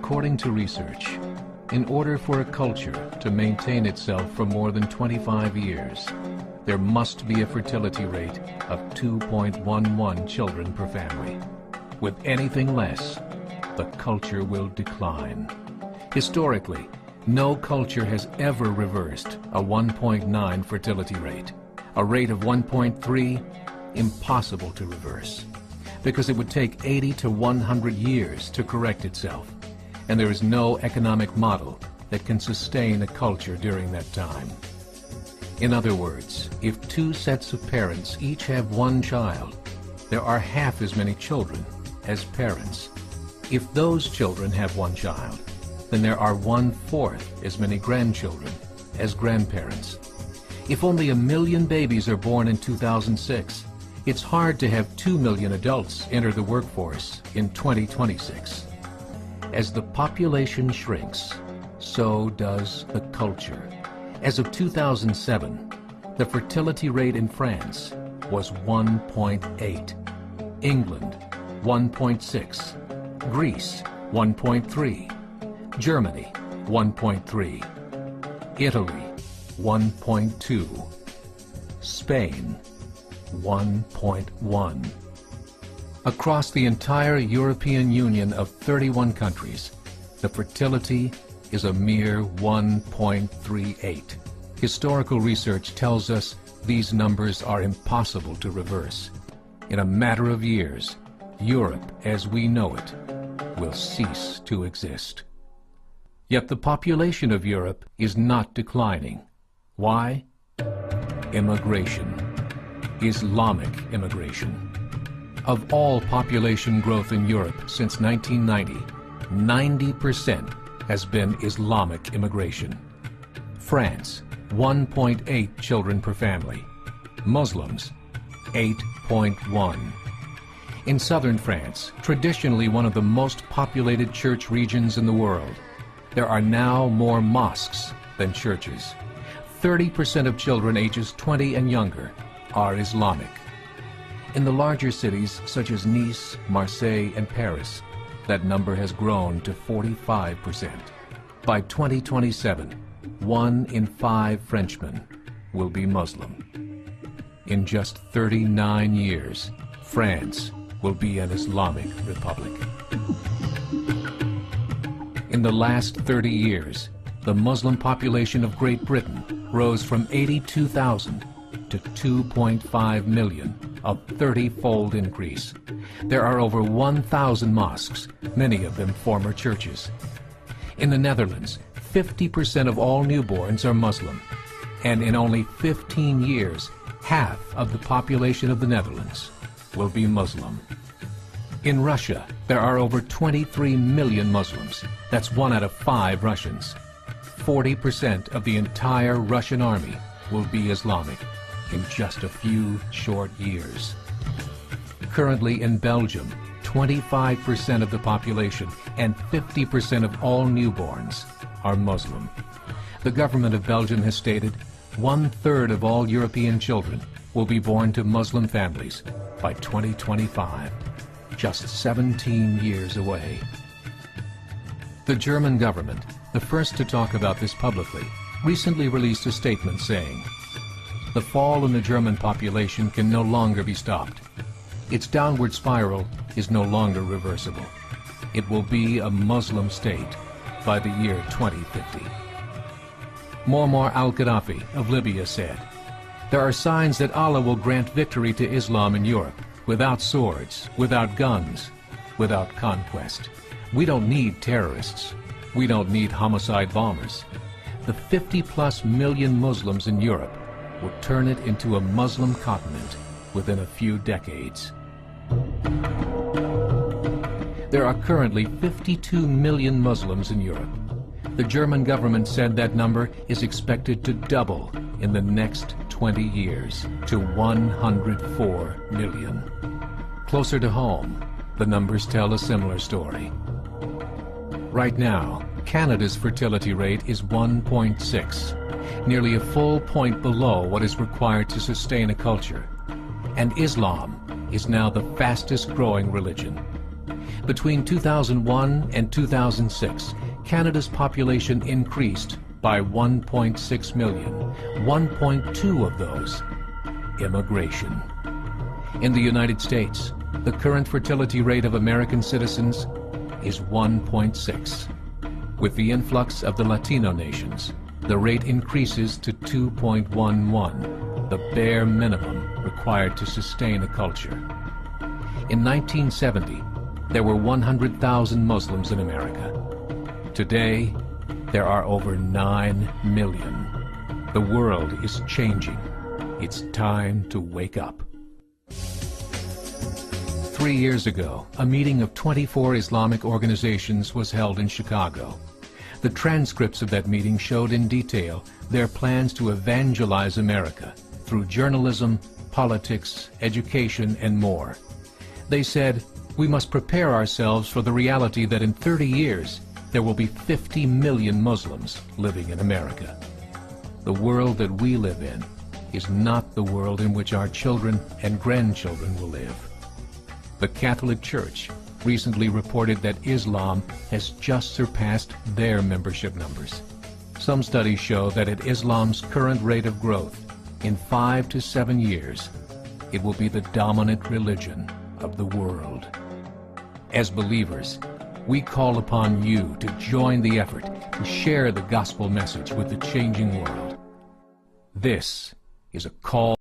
According to research, in order for a culture to maintain itself for more than 25 years, there must be a fertility rate of 2.11 children per family. With anything less, the culture will decline. Historically, no culture has ever reversed a 1.9 fertility rate. A rate of 1.3, impossible to reverse, because it would take 80 to 100 years to correct itself, and there is no economic model that can sustain a culture during that time. In other words, if two sets of parents each have one child, there are half as many children as parents. If those children have one child, then there are 1/4 as many grandchildren as grandparents. If only 1 million babies are born in 2006, it's hard to have 2 million adults enter the workforce in 2026. As the population shrinks, so does the culture. As of 2007, the fertility rate in France was 1.8, England 1.6, Greece 1.3, Germany 1.3, Italy 1.2, Spain 1.1. Across the entire European Union of 31 countries, the fertility is a mere 1.38. Historical research tells us these numbers are impossible to reverse. In a matter of years, Europe as we know it will cease to exist. Yet the population of Europe is not declining. Why? Immigration. Islamic immigration. Of all population growth in Europe since 1990, 90% has been Islamic immigration. France, 1.8 children per family. Muslims, 8.1. In southern France, traditionally one of the most populated church regions in the world, there are now more mosques than churches. 30% of children ages 20 and younger are Islamic. In the larger cities such as Nice, Marseille, and Paris, that number has grown to 45%. By 2027, 1 in 5 Frenchmen will be Muslim. In just 39 years, France will be an Islamic republic. In the last 30 years, the Muslim population of Great Britain rose from 82,000 to 2.5 million, a 30-fold increase. There are over 1,000 mosques, many of them former churches. In the Netherlands, 50% of all newborns are Muslim, and in only 15 years, half of the population of the Netherlands will be Muslim. In Russia, there are over 23 million Muslims. That's 1 out of 5 Russians. 40% of the entire Russian army will be Islamic in just a few short years. Currently in Belgium, 25% of the population and 50% of all newborns are Muslim. The government of Belgium has stated 1/3 of all European children will be born to Muslim families by 2025, just 17 years away. The German government, the first to talk about this publicly, recently released a statement saying, "The fall in the German population can no longer be stopped. Its downward spiral is no longer reversible. It will be a Muslim state by the year 2050. Muammar al-Gaddafi of Libya said, "There are signs that Allah will grant victory to Islam in Europe, without swords, without guns, without conquest. We don't need terrorists. We don't need homicide bombers. The 50+ million Muslims in Europe will turn it into a Muslim continent within a few decades." There are currently 52 million Muslims in Europe. The German government said that number is expected to double in the next 20 years to 104 million. Closer to home, the numbers tell a similar story. Right now, Canada's fertility rate is 1.6, nearly a full point below what is required to sustain a culture. And Islam is now the fastest growing religion. Between 2001 and 2006, Canada's population increased by 1.6 million, 1.2 of those immigration. In the United States, the current fertility rate of American citizens is 1.6. With the influx of the Latino nations, the rate increases to 2.11, the bare minimum required to sustain a culture. In 1970, there were 100,000 Muslims in America. Today, there are over 9 million. The world is changing. It's time to wake up. 3 years ago, a meeting of 24 Islamic organizations was held in Chicago. The transcripts of that meeting showed in detail their plans to evangelize America through journalism, politics, education, and more. They said, we must prepare ourselves for the reality that in 30 years, there will be 50 million Muslims living in America. The world that we live in is not the world in which our children and grandchildren will live. The Catholic Church recently reported that Islam has just surpassed their membership numbers. Some studies show that at Islam's current rate of growth, in 5 to 7 years, it will be the dominant religion of the world. As believers, we call upon you to join the effort to share the gospel message with the changing world. This is a call